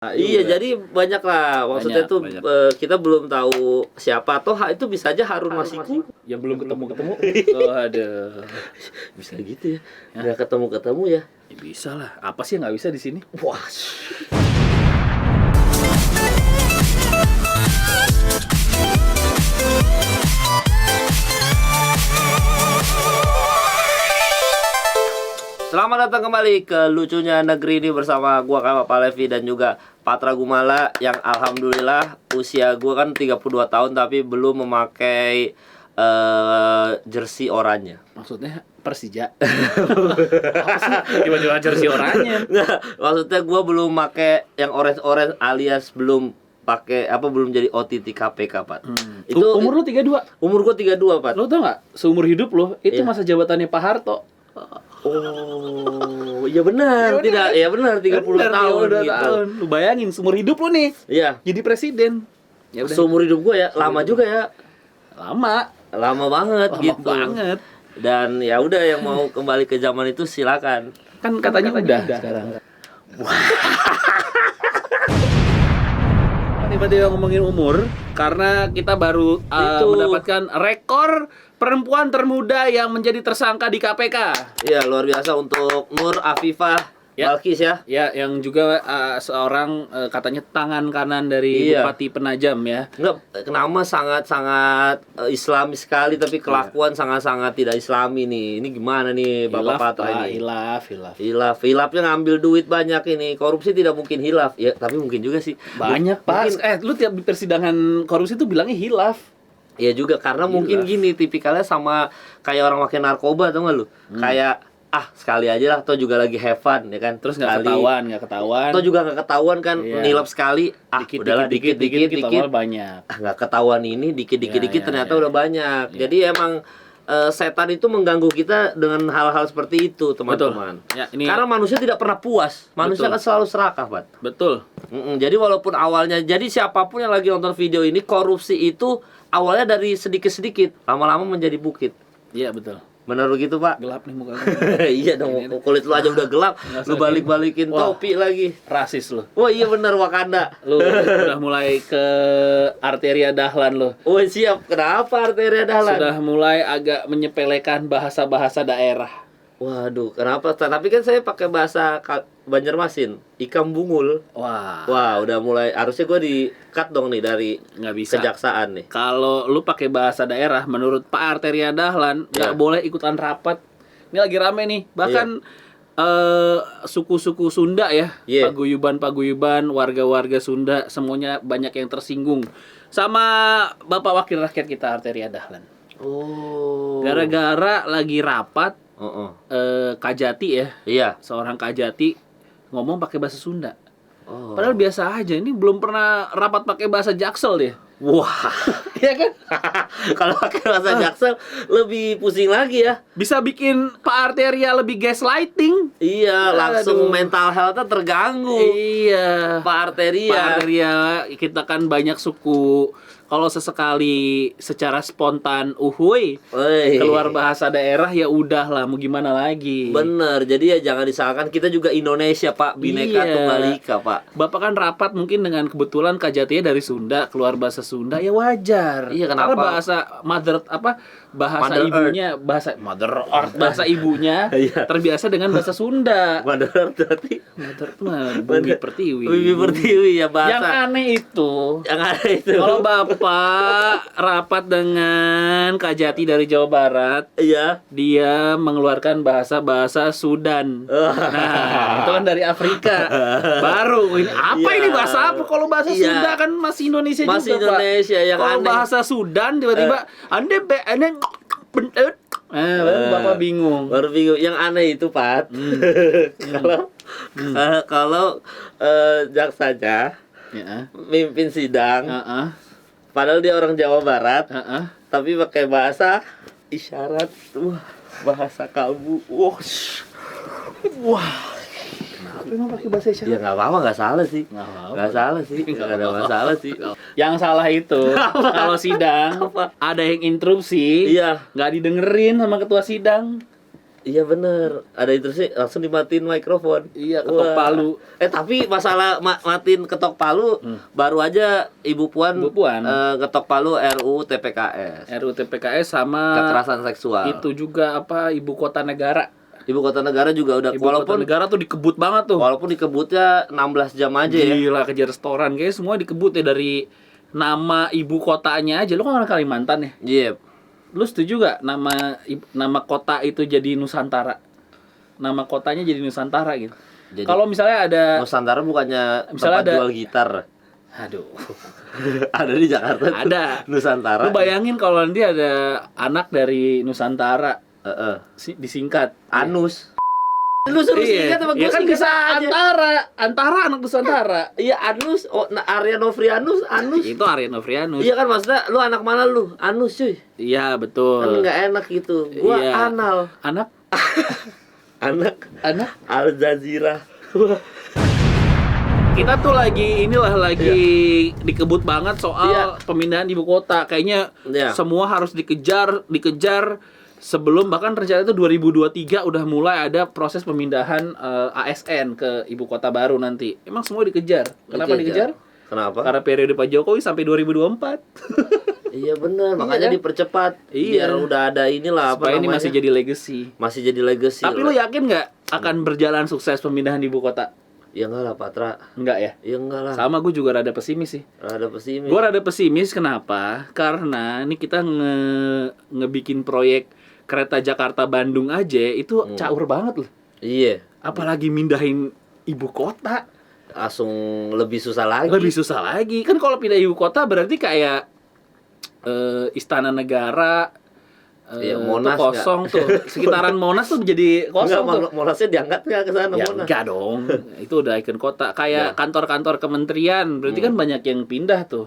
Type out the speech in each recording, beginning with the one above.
Iya, jadi banyak lah. Maksudnya tuh kita belum tahu siapa. Toh itu bisa aja Harun Masiku yang belum ketemu. Oh, aduh. Bisa gitu ya. Nggak ketemu ya. Ya bisa lah. Apa sih yang nggak bisa di sini? Wah. Selamat datang kembali ke Lucunya Negeri ini bersama gua Kama Palevi dan juga Patra Gumala yang alhamdulillah usia gua kan 32 tahun tapi belum memakai jersey oranye. Maksudnya Persija. Apa sih? Tiba-tiba jersey oranye. Nggak, maksudnya gua belum pakai yang orange-orange alias belum pakai belum jadi OTT KPK, Pak. Itu umur lu 32? Umur gua 32, Pak. Lu tau nggak? Seumur hidup lu itu Iya. masa jabatannya Pak Harto. Oh, iya benar. Tidak, ya benar 30 tahun gitu. Tahun. Lu bayangin seumur hidup lu nih Iya. jadi presiden. Ya udah. Seumur hidup gua ya, lama juga ya. Lama Banget gitu. banget. Dan ya udah yang mau kembali ke zaman itu silakan. Kan katanya udah sekarang. Tiba-tiba ngomongin umur karena kita baru mendapatkan rekor perempuan termuda yang menjadi tersangka di KPK. Iya, luar biasa untuk Nur Afifah Balkis ya. Ya, yang juga seorang katanya tangan kanan dari Iya. Bupati Penajam ya. Enggak, nama sangat-sangat Islami sekali tapi kelakuan sangat-sangat tidak Islami nih. Ini gimana nih Bapak Patra ini? Hilafnya ngambil duit banyak ini. Korupsi tidak mungkin hilaf. Ya, tapi mungkin juga sih. Banyak, Pak. Lu tiap di persidangan korupsi itu bilangnya hilaf. Iya juga karena mungkin gini tipikalnya sama kayak orang pakai narkoba tau gak lu? Kayak sekali aja lah, atau juga lagi have fun ya kan, Terus nggak ketahuan, atau juga nggak ketahuan kan, nilap sekali, udahlah dikit banyak, nggak ketahuan ini dikit ternyata udah banyak. Jadi emang setan itu mengganggu kita dengan hal-hal seperti itu teman-teman. Ya, ini... Karena manusia tidak pernah puas, manusia kan selalu serakah, Pak. Betul. Jadi walaupun awalnya, jadi siapapun yang lagi nonton video ini, korupsi itu awalnya dari sedikit-sedikit, lama-lama menjadi bukit. Iya betul. Benar begitu, Pak? Gelap nih muka. Iya dong, kulit lu aja udah gelap, lu balik-balikin topi lagi. Rasis lu. Wah iya benar, Wakanda. Lu udah mulai ke arteria Dahlan lu. Oh siap, kenapa arteria Dahlan? Sudah mulai agak menyepelekan bahasa-bahasa daerah. Waduh, kenapa? Tapi kan saya pakai bahasa Banjarmasin, ikam bungul. Wah, udah mulai, harusnya gue di-cut dong nih dari nggak bisa. Kejaksaan nih. Kalau lu pakai bahasa daerah, menurut Pak Arteria Dahlan nggak boleh ikutan rapat. Ini lagi rame nih, bahkan suku-suku Sunda ya, paguyuban, warga-warga Sunda, semuanya banyak yang tersinggung sama Bapak Wakil Rakyat kita Arteria Dahlan. Oh. Gara-gara lagi rapat. Kajati ya, seorang Kajati ngomong pakai bahasa Sunda. Padahal biasa aja, ini belum pernah rapat pakai bahasa Jaksel dia. Wah, iya kan? Kalau pakai bahasa Jaksel lebih pusing lagi ya. Bisa bikin Pak Arteria lebih gaslighting. Iya, langsung mental health-nya terganggu. Iya. Pak Arteria, kita kan banyak suku. Kalau sesekali secara spontan keluar bahasa daerah ya udahlah, mau gimana lagi. Bener, jadi ya jangan disalahkan, kita juga Indonesia, Pak, Bhinneka Tunggal Ika, Pak. Bapak kan rapat mungkin dengan kebetulan Kajatinya dari Sunda, keluar bahasa Sunda ya wajar. Iya, kenapa? Karena bahasa ibunya terbiasa dengan bahasa Sunda. Mother Earth berarti. Mother Earth, Bumi Pertiwi. Bumi Pertiwi ya bahasa. Yang aneh itu. Kalau Bapak rapat dengan Kajati dari Jawa Barat, dia mengeluarkan bahasa Sudan. Nah, itu kan dari Afrika. Baru ini ini bahasa apa? Kalau bahasa Sunda kan masih Indonesia juga, Pak. Indonesia yang kalau aneh. Bahasa Sudan tiba-tiba Bapak bingung. Baru bingung. Yang aneh itu, Pak. Kalau jaksanya mimpin sidang, padahal dia orang Jawa Barat, tapi pakai bahasa isyarat, bahasa kalbu. Kenapa pakai bahasa isyarat? Ya nggak apa-apa, nggak salah sih. Nggak ada masalah sih. Yang salah itu kalau sidang ada yang interupsi, nggak didengerin sama ketua sidang. Iya bener, ada itu sih langsung dimatiin mikrofon. Iya, ketok palu. Tapi masalah matiin ketok palu, baru aja Ibu Puan ketok palu RUU TPKS. RUU TPKS sama kekerasan seksual. Itu juga apa, ibu kota negara. Ibu kota negara juga udah, walaupun kota negara tuh dikebut banget tuh. Walaupun dikebutnya 16 jam aja ya. Gila, kejar restoran kayaknya semua dikebut ya, dari nama ibu kotanya aja. Lu kan orang Kalimantan ya? Iya. Lu setuju gak nama kota itu jadi Nusantara? Nama kotanya jadi Nusantara gitu. Kalau misalnya ada Nusantara bukannya tempat jual gitar. Aduh. Ada di Jakarta. Ada. Nusantara. Lu bayangin kalau nanti ada anak dari Nusantara. Disingkat Anus. Lu suruh singkat apa gue kan bisa antara anak Nusantara. Iya, Anus. Arya Novrianus, Anus. Itu Arya Novrianus. Iya kan, maksudnya lu anak mana lu? Anus cuy. Iya betul. Kan nggak enak gitu. Gua anal. Anak Al Jazeera. Kita tuh lagi dikebut banget soal pemindahan ibu kota. Kayaknya semua harus dikejar sebelum, bahkan rencana itu 2023 udah mulai ada proses pemindahan ASN ke ibu kota baru nanti. Emang semua dikejar. Kenapa dikejar? Kenapa? Karena periode Pak Jokowi sampai 2024. Iya benar, makanya dipercepat. Biar udah ada inilah supaya ini masih jadi legacy. Tapi lu yakin nggak akan berjalan sukses pemindahan ibu kota? Ya enggak lah, Patra. Enggak ya? Ya enggak lah. Sama, gue juga rada pesimis sih. Gue rada pesimis, kenapa? Karena ini kita ngebikin proyek kereta Jakarta-Bandung aja itu caur banget loh. Iya. Apalagi mindahin ibu kota. Langsung lebih susah lagi. Kan kalau pindah ibu kota berarti kayak Istana Negara, Monas tuh kosong tuh. Sekitaran Monas tuh jadi kosong. Enggak, Monasnya diangkat nggak ke sana? Ya Monas. Enggak dong. Itu udah ikon kota. Kayak kantor-kantor kementerian. Berarti kan banyak yang pindah tuh.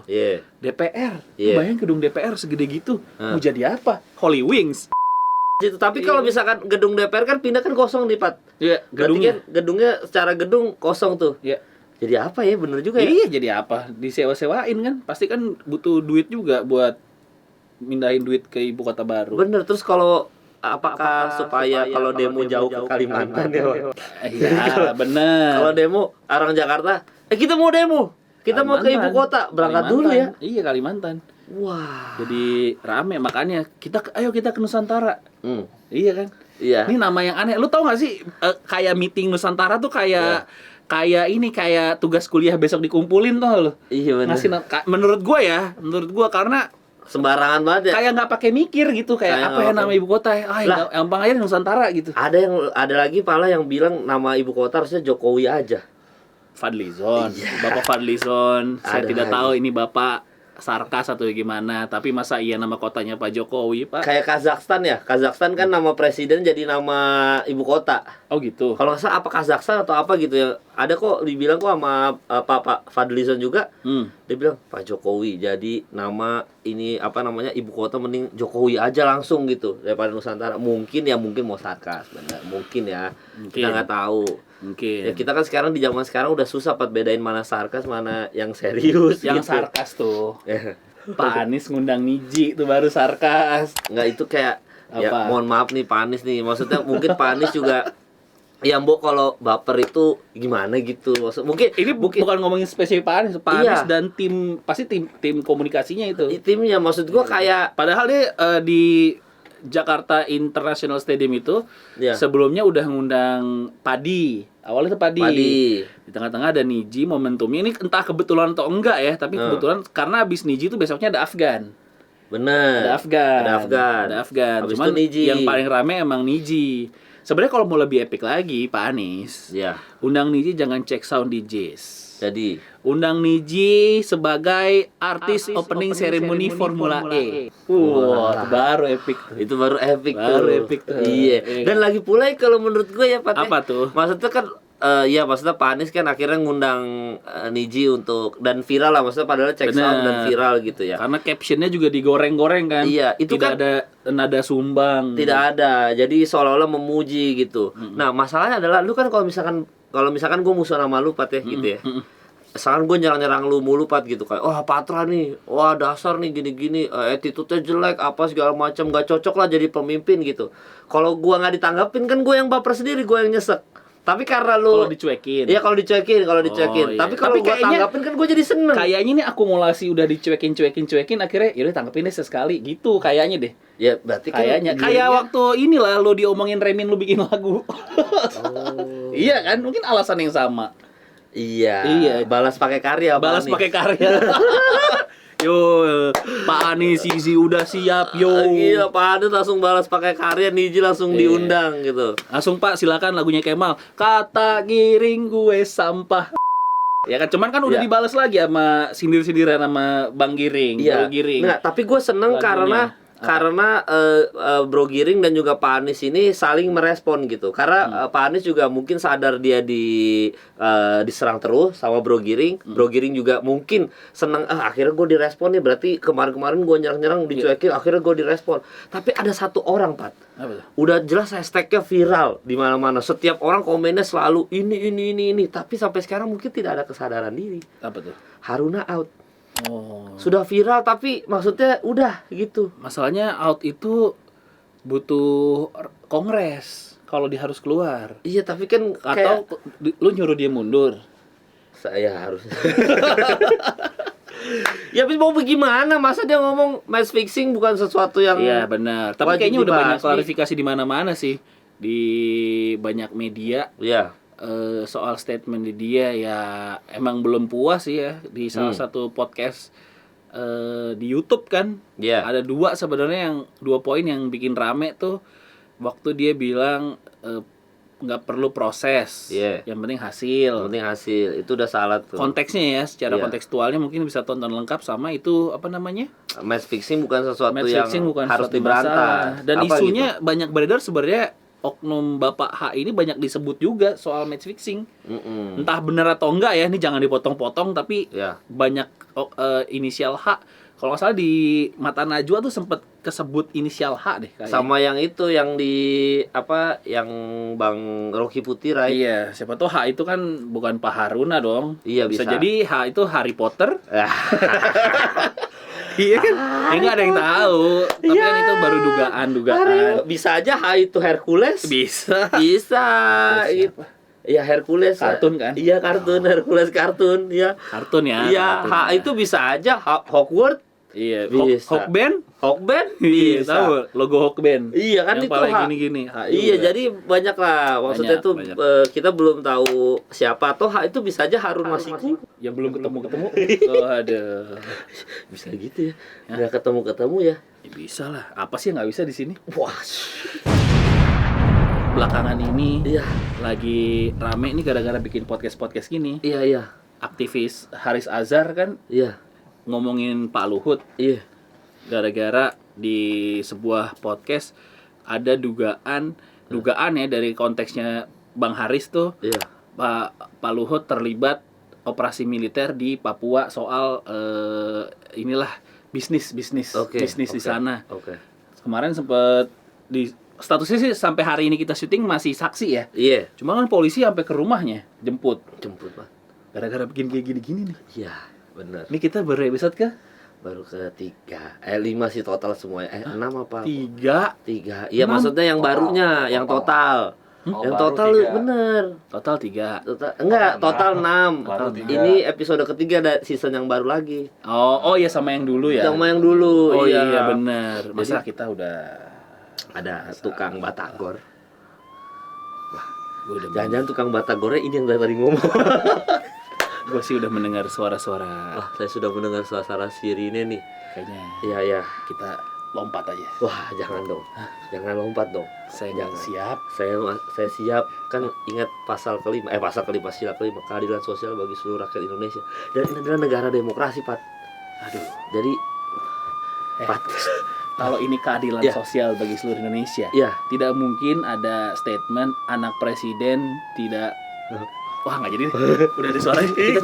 DPR. Bayangin gedung DPR segede gitu. Mau jadi apa? Holy Wings. Gitu. Tapi kalau misalkan gedung DPR kan pindah kan kosong nih, Pat. Iya, gedungnya secara gedung kosong tuh. Iya. Jadi apa ya? Bener juga ya? Iya, jadi apa? Disewa-sewain kan. Pasti kan butuh duit juga buat mindahin duit ke ibu kota baru. Bener. Terus kalau apakah supaya kalau demo jauh ke Kalimantan ya? Iya, bener. Kalau demo orang Jakarta, kita mau demo. Kita mau ke ibu kota, berangkat dulu ya. Iya, Kalimantan. Wah. Jadi rame, makanya ayo kita ke Nusantara. Iya kan? Iya. Ini nama yang aneh. Lu tau gak sih kayak meeting Nusantara tuh kayak tugas kuliah besok dikumpulin tuh lo. Iya benar. Menurut gua karena sembarangan banget ya. Kayak nggak pakai mikir gitu, kayak apa ya nama ibu kota ya? Gampang aja Nusantara gitu. Ada lagi pala yang bilang nama ibu kota harusnya Jokowi aja. Fadlizon. Bapak Fadlizon. Saya tidak tahu ini Bapak sarkas atau gimana, tapi masa iya nama kotanya Pak Jokowi, Pak? Kayak Kazakhstan ya. Kazakhstan kan nama presiden jadi nama ibu kota. Oh gitu. Kalau nggak salah apa Kazakhstan atau apa gitu ya. Ada kok dibilang kok sama Pak Fadlizon juga. Dia bilang Pak Jokowi jadi nama ini apa namanya ibu kota, mending Jokowi aja langsung gitu daripada Nusantara. Mungkin mau sarkas, benar. Mungkin ya. Kita nggak tahu. Mungkin. Ya kita kan sekarang di zaman sekarang udah susah bedain mana sarkas mana yang serius. Yang gitu. Sarkas tuh. Pak Anies ngundang Niji itu baru sarkas. Nggak, itu kayak ya mohon maaf nih Pak Anies nih. Maksudnya mungkin Pak Anies juga ya Mbok kalau baper itu gimana gitu. Maksud mungkin ini bukan ngomongin spesifik Pak Anies, Anies dan tim pasti tim komunikasinya itu. Timnya maksud gua kayak padahal dia di Jakarta International Stadium itu sebelumnya udah ngundang Padi. Awalnya itu Padi. Di tengah-tengah ada Niji, momentumnya ini entah kebetulan atau enggak ya, tapi kebetulan karena abis Niji itu besoknya ada Afgan. Bener. Ada Afgan. Habis Cuman itu yang paling rame emang Niji. Sebenarnya kalau mau lebih epic lagi Pak Anies, undang Niji jangan check sound DJs. Jadi undang Niji sebagai artis opening ceremony Formula E. Wah, baru epic tuh. Itu baru epic tuh. Iya. Dan lagi pula kalau menurut gue ya Pak. Apa tuh? Maksudnya kan maksudnya Pak Anies kan akhirnya ngundang Niji untuk dan viral lah, maksudnya padahal check sound dan viral gitu ya. Karena captionnya juga digoreng-goreng kan. Iya, itu tidak kan ada nada sumbang. Tidak ada. Jadi seolah-olah memuji gitu. Nah, masalahnya adalah lu kan kalau misalkan gue musuh nama lu Pat ya gitu ya. sekarang gue nyerang lu mulu Pat gitu kayak wah Patra nih, wah dasar nih gini-gini, attitude-nya jelek apa segala macam, gak cocok lah jadi pemimpin gitu. Kalau gue nggak ditanggapin kan gue yang baper sendiri, gue yang nyesek. Tapi karena lu kalau dicuekin. Iya kalau dicuekin. Iya. Tapi kalau gue tanggapin kan gue jadi seneng. Kayaknya ini akumulasi udah dicuekin akhirnya yaudah tanggapin deh sesekali gitu kayaknya deh. Ya berarti kan kayaknya kayak waktu inilah lu diomongin Remin lu bikin lagu. Iya kan? Mungkin alasan yang sama. Iya. Balas pakai karya. Yo, Pak Anies Zizi udah siap yo. Gila, Pak Anies langsung balas pakai karya, Niji langsung diundang gitu. Langsung Pak silakan lagunya Kemal. Kata giring gue sampah. Ya kan cuman kan udah dibalas lagi sama sindir-sindiran sama Bang Giring, Bro Giring. Nah, tapi gue seneng lagunya. Karena Bro Giring dan juga Pak Anies ini saling merespon gitu. Karena Pak Anies juga mungkin sadar dia diserang terus sama Bro Giring. Bro Giring juga mungkin seneng akhirnya gue direspon nih. Berarti kemarin-kemarin gue nyerang-nyerang dicuekin, akhirnya gue direspon. Tapi ada satu orang Pat, udah jelas hashtagnya viral di mana-mana. Setiap orang komennya selalu ini. Tapi sampai sekarang mungkin tidak ada kesadaran diri. Apa tuh? Haruna out. Sudah viral tapi maksudnya udah gitu. Masalahnya out itu butuh kongres kalau dia harus keluar. Iya tapi kan atau lu nyuruh dia mundur. Saya harus. Ya tapi mau bagaimana? Masa dia ngomong match fixing bukan sesuatu yang iya benar. Tapi kayaknya udah banyak klarifikasi di mana-mana sih, di banyak media. Iya. Soal statement dia ya emang belum puas sih ya di salah satu podcast di YouTube kan. Ada dua poin yang bikin rame tuh. Waktu dia bilang nggak perlu proses, yang penting hasil. Itu udah salah tuh. Konteksnya ya, secara kontekstualnya mungkin bisa tonton lengkap sama itu apa namanya? Match fixing bukan sesuatu yang harus diberantas. Dan isunya gitu? Banyak beredar sebenarnya. Oknum Bapak H ini banyak disebut juga soal match fixing. Entah benar atau enggak ya, ini jangan dipotong-potong tapi banyak inisial H. Kalau nggak salah di Mata Najwa tuh sempet kesebut inisial H deh kayaknya. Sama yang itu yang di yang Bang Rocky Putira. Iya, siapa tahu H itu kan bukan Pak Haruna dong. Iya bisa jadi H itu Harry Potter. Iya kan? Nggak ada yang tahu. Tapi kan itu baru dugaan. Bisa aja H itu Hercules. Bisa. Iya Hercules. Kartun kan? Iya kartun, Hercules kartun. Iya. Kartun ya. Iya H itu bisa aja Hogwarts. Iya. Bisa. Hawkband? Iya, tahu logo Hawkband. Iya kan yang itu gini-gini. Iya, jadi banyak lah. Maksudnya tuh kita belum tahu siapa atau H itu bisa aja Harun Masiku yang belum ketemu. Oh, aduh. Bisa gitu ya. Enggak ketemu ya. Ya bisa lah. Apa sih yang enggak bisa di sini? Wah. Belakangan ini lagi rame nih gara-gara bikin podcast gini. Iya. Aktivis Haris Azhar kan? Iya. Ngomongin Pak Luhut. Iya. Gara-gara di sebuah podcast ada dugaan ya dari konteksnya Bang Haris tuh. Iya. Pak Luhut terlibat operasi militer di Papua soal inilah bisnis di sana. Kemarin sempat di statusnya sih sampai hari ini kita syuting masih saksi ya. Iya. Cuma kan polisi sampai ke rumahnya jemput Pak. Gara-gara bikin kayak gini-gini nih. Iya. Benar. Ini kita berepisode kah? Baru ke-3. 5 sih total semuanya. 6 apa? 3. Iya, maksudnya yang barunya, yang total. Yang total bener. Total 3. Total 6. Ini episode ketiga ada season yang baru lagi. Oh iya sama yang dulu ya. Sama yang dulu. Oh iya benar. Masa kita udah ada tukang batagor. Wah, jangan-jangan tukang batagornya ini yang dari tadi ngomong. Gue sih udah mendengar suara-suara. Wah, saya sudah mendengar suara sirine nih. Kayaknya. Iya. Kita lompat aja. Wah, jangan dong. Jangan lompat dong. Saya jangan siap. Saya siap. Kan ingat pasal kelima sila kelima, keadilan sosial bagi seluruh rakyat Indonesia. Dan ini adalah negara demokrasi, Pat. Aduh. Jadi Pat, kalau ini keadilan sosial bagi seluruh Indonesia, tidak mungkin ada statement anak presiden tidak. Wah nggak jadi, udah ada suaranya. Kita